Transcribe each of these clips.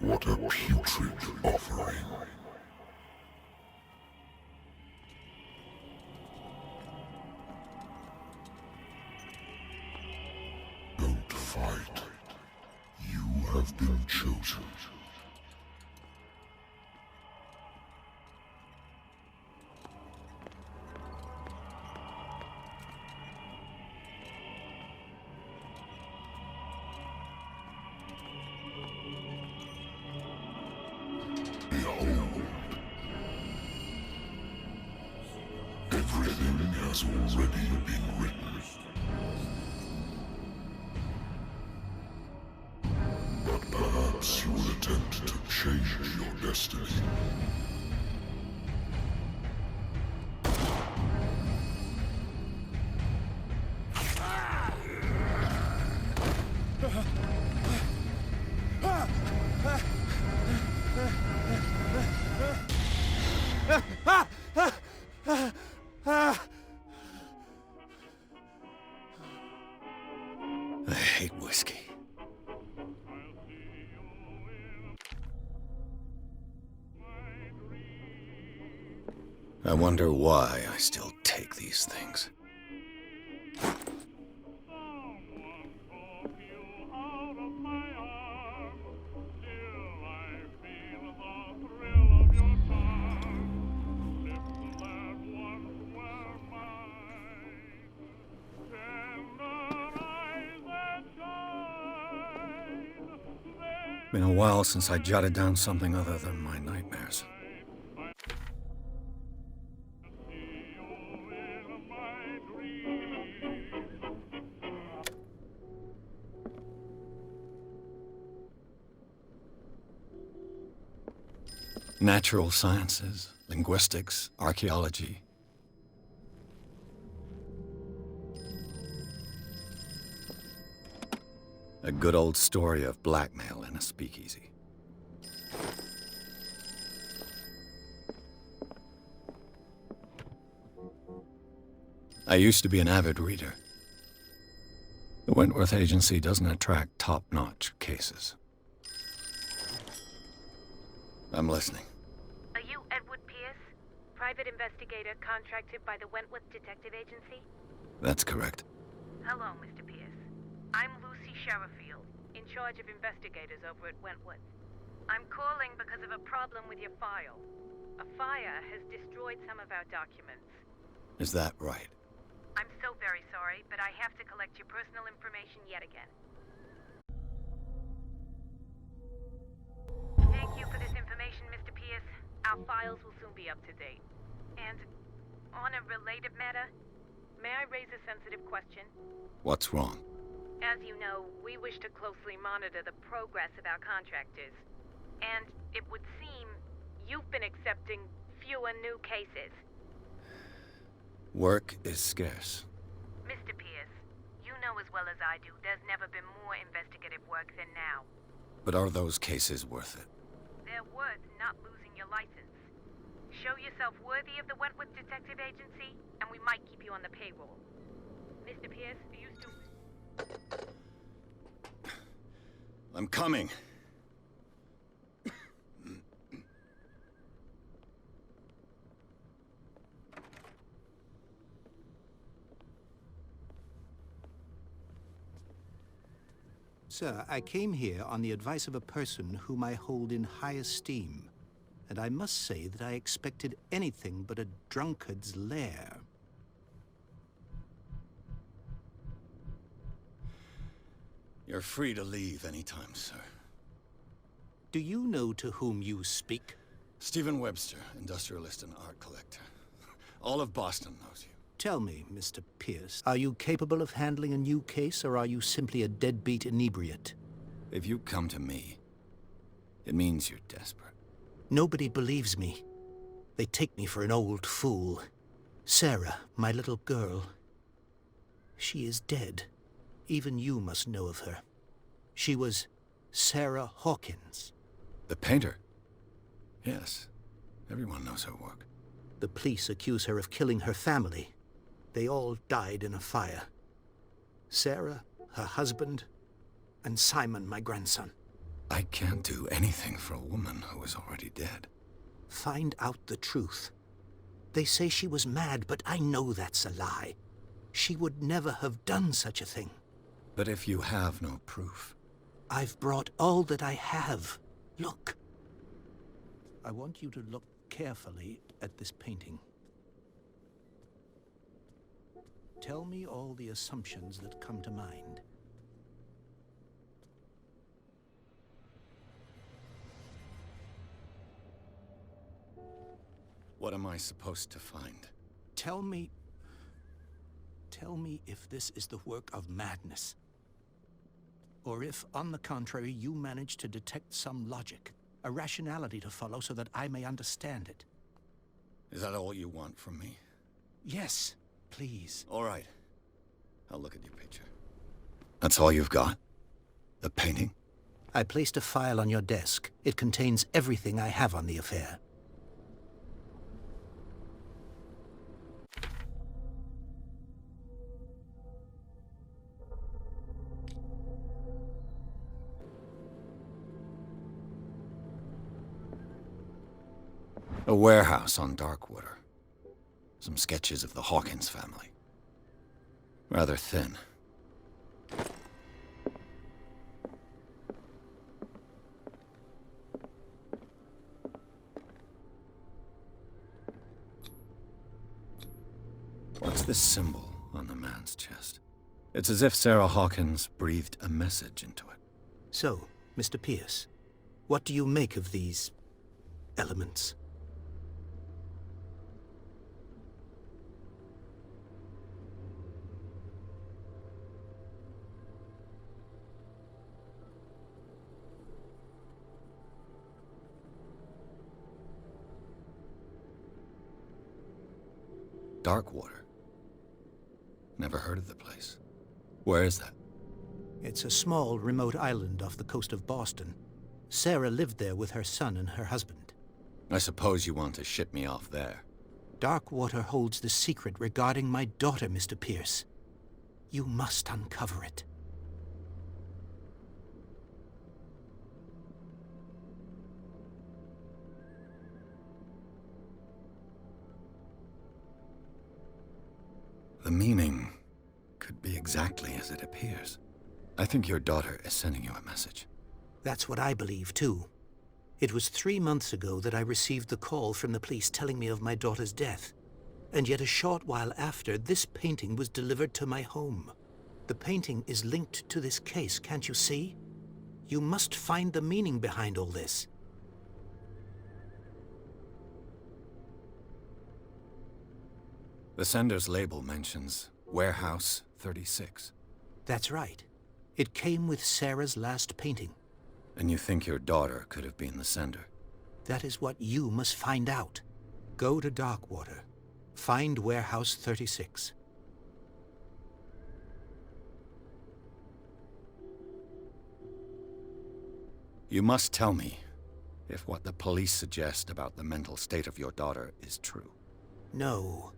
What a putrid offering. Don't fight. You have been chosen. Behold. Everything has already been written. But perhaps you will attempt to change your destiny. I hate whiskey. I wonder why I still take these things. Been a while since I jotted down something other than my nightmares. Natural sciences, linguistics, archaeology. A good old story of blackmail in a speakeasy. I used to be an avid reader. The Wentworth Agency doesn't attract top-notch cases. I'm listening. Are you Edward Pierce, private investigator contracted by the Wentworth Detective Agency? That's correct. Hello, Mr. Pierce. I'm Lucy Sherifield, in charge of investigators over at Wentworth. I'm calling because of a problem with your file. A fire has destroyed some of our documents. Is that right? I'm so very sorry, but I have to collect your personal information yet again. Thank you for this information, Mr. Pierce. Our files will soon be up to date. And on a related matter, may I raise a sensitive question? What's wrong? As you know, we wish to closely monitor the progress of our contractors. And it would seem you've been accepting fewer new cases. Work is scarce. Mr. Pierce, you know as well as I do, there's never been more investigative work than now. But are those cases worth it? They're worth not losing your license. Show yourself worthy of the Wentworth Detective Agency, and we might keep you on the payroll. Mr. Pierce, are you still... I'm coming. Sir, I came here on the advice of a person whom I hold in high esteem, and I must say that I expected anything but a drunkard's lair. You're free to leave anytime, sir. Do you know to whom you speak? Stephen Webster, industrialist and art collector. All of Boston knows you. Tell me, Mr. Pierce, are you capable of handling a new case, or are you simply a deadbeat inebriate? If you come to me, it means you're desperate. Nobody believes me. They take me for an old fool. Sarah, my little girl, she is dead. Even you must know of her. She was Sarah Hawkins. The painter? Yes. Everyone knows her work. The police accuse her of killing her family. They all died in a fire. Sarah, her husband, and Simon, my grandson. I can't do anything for a woman who is already dead. Find out the truth. They say she was mad, but I know that's a lie. She would never have done such a thing. But if you have no proof... I've brought all that I have. Look. I want you to look carefully at this painting. Tell me all the assumptions that come to mind. What am I supposed to find? Tell me if this is the work of madness. Or if, on the contrary, you manage to detect some logic, a rationality to follow so that I may understand it. Is that all you want from me? Yes, please. All right. I'll look at your picture. That's all you've got? The painting? I placed a file on your desk. It contains everything I have on the affair. A warehouse on Darkwater. Some sketches of the Hawkins family. Rather thin. What's this symbol on the man's chest? It's as if Sarah Hawkins breathed a message into it. So, Mr. Pierce, what do you make of these elements? Darkwater. Never heard of the place. Where is that? It's a small, remote island off the coast of Boston. Sarah lived there with her son and her husband. I suppose you want to ship me off there. Darkwater holds the secret regarding my daughter, Mr. Pierce. You must uncover it. The meaning could be exactly as it appears. I think your daughter is sending you a message. That's what I believe, too. It was 3 months ago that I received the call from the police telling me of my daughter's death. And yet a short while after, this painting was delivered to my home. The painting is linked to this case, can't you see? You must find the meaning behind all this. The sender's label mentions Warehouse 36. That's right. It came with Sarah's last painting. And you think your daughter could have been the sender? That is what you must find out. Go to Darkwater. Find Warehouse 36. You must tell me if what the police suggest about the mental state of your daughter is true. No.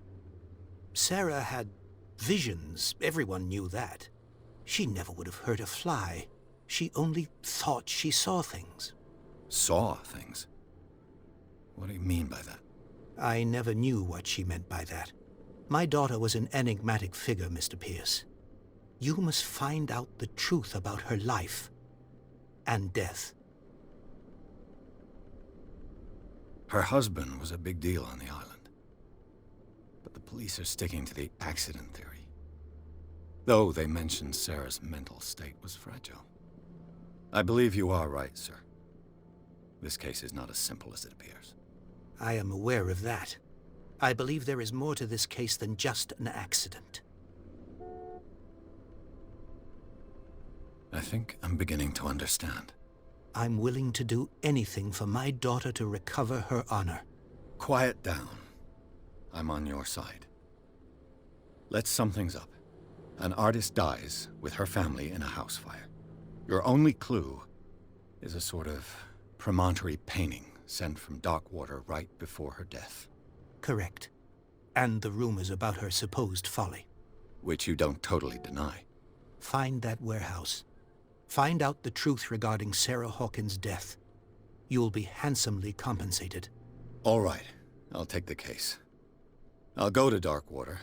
Sarah had visions. Everyone knew that. She never would have hurt a fly. She only thought she saw things. Saw things? What do you mean by that? I never knew what she meant by that. My daughter was an enigmatic figure, Mr. Pierce. You must find out the truth about her life and death. Her husband was a big deal on the island. But the police are sticking to the accident theory. Though they mentioned Sarah's mental state was fragile. I believe you are right, sir. This case is not as simple as it appears. I am aware of that. I believe there is more to this case than just an accident. I think I'm beginning to understand. I'm willing to do anything for my daughter to recover her honor. Quiet down. I'm on your side. Let's sum things up. An artist dies with her family in a house fire. Your only clue is a sort of promontory painting sent from Darkwater right before her death. Correct. And the rumors about her supposed folly. Which you don't totally deny. Find that warehouse. Find out the truth regarding Sarah Hawkins' death. You will be handsomely compensated. All right. I'll take the case. I'll go to Darkwater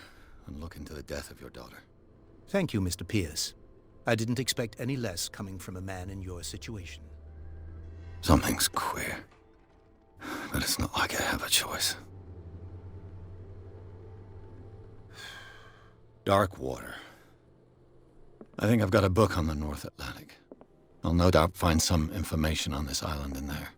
and look into the death of your daughter. Thank you, Mr. Pierce. I didn't expect any less coming from a man in your situation. Something's queer. But it's not like I have a choice. Darkwater. I think I've got a book on the North Atlantic. I'll no doubt find some information on this island in there.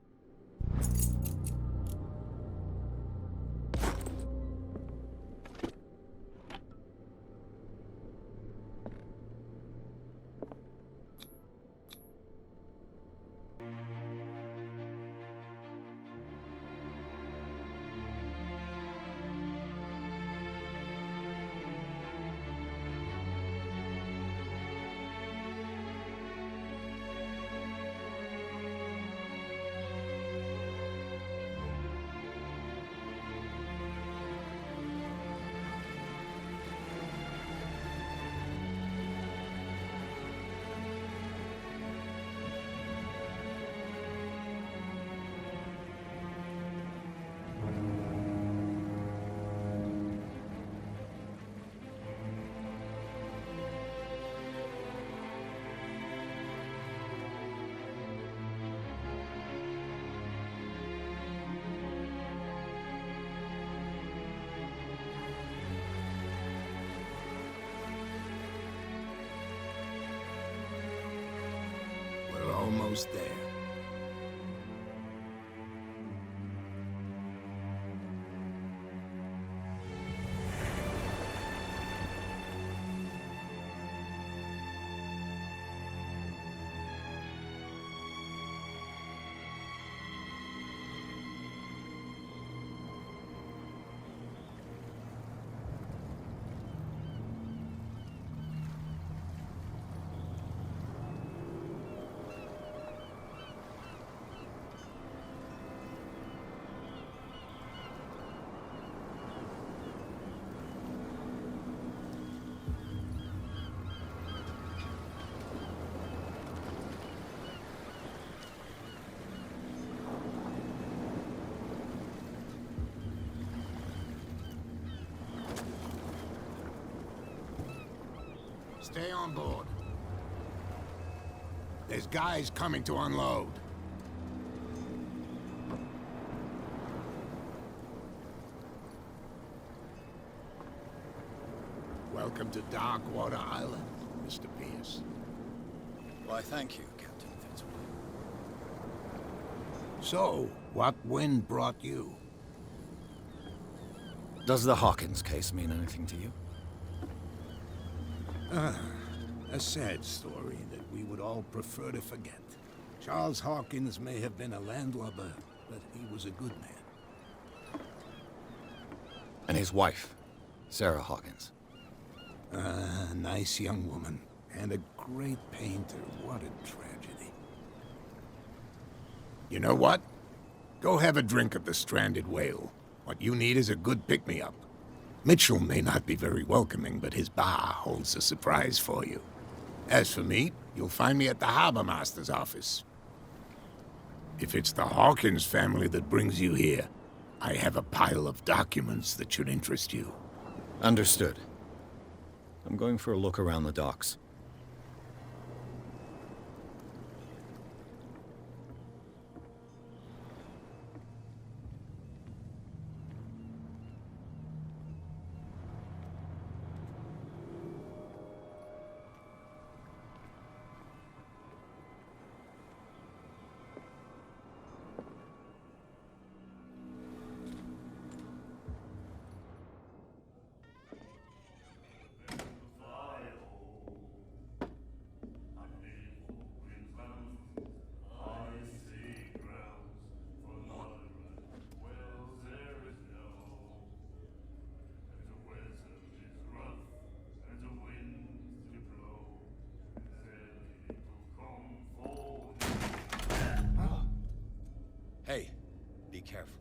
We're almost there. Stay on board. There's guys coming to unload. Welcome to Darkwater Island, Mr. Pierce. Why, thank you, Captain Fitzroy. So, what wind brought you? Does the Hawkins case mean anything to you? A sad story that we would all prefer to forget. Charles Hawkins may have been a landlubber, but he was a good man. And his wife, Sarah Hawkins. A nice young woman, and a great painter. What a tragedy. You know what? Go have a drink of the Stranded Whale. What you need is a good pick-me-up. Mitchell may not be very welcoming, but his bar holds a surprise for you. As for me, you'll find me at the Harbor Master's office. If it's the Hawkins family that brings you here, I have a pile of documents that should interest you. Understood. I'm going for a look around the docks. Hey, be careful.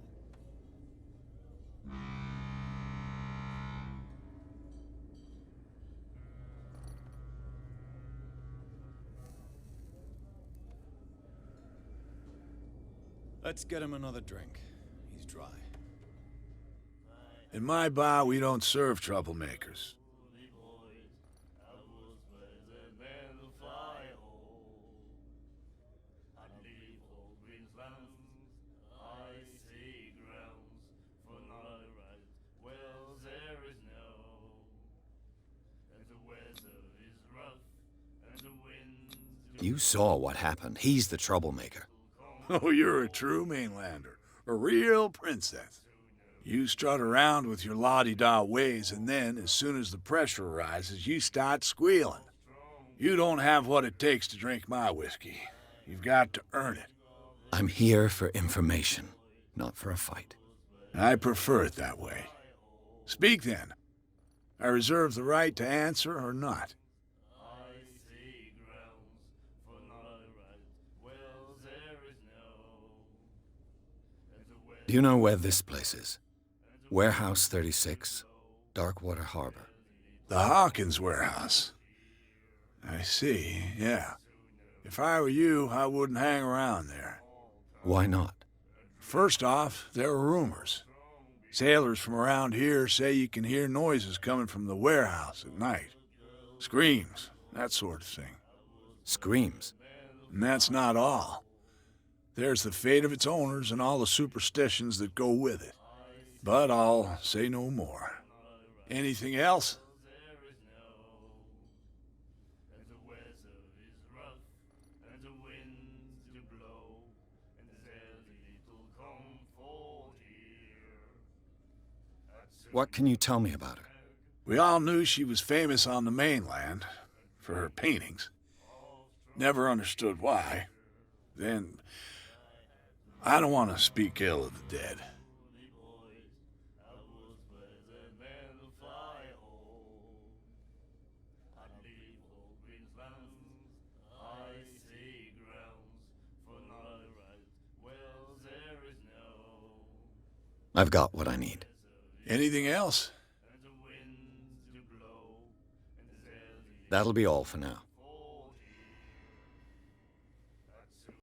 Let's get him another drink. He's dry. In my bar, we don't serve troublemakers. You saw what happened. He's the troublemaker. Oh, you're a true mainlander. A real princess. You strut around with your la-di-da ways, and then, as soon as the pressure arises, you start squealing. You don't have what it takes to drink my whiskey. You've got to earn it. I'm here for information, not for a fight. I prefer it that way. Speak then. I reserve the right to answer or not. Do you know where this place is? Warehouse 36, Darkwater Harbor. The Hawkins warehouse. I see, yeah. If I were you, I wouldn't hang around there. Why not? First off, there are rumors. Sailors from around here say you can hear noises coming from the warehouse at night. Screams, that sort of thing. Screams? And that's not all. There's the fate of its owners and all the superstitions that go with it. But I'll say no more. Anything else? What can you tell me about her? We all knew she was famous on the mainland for her paintings. Never understood why. Then, I don't want to speak ill of the dead. I've got what I need. Anything else? That'll be all for now.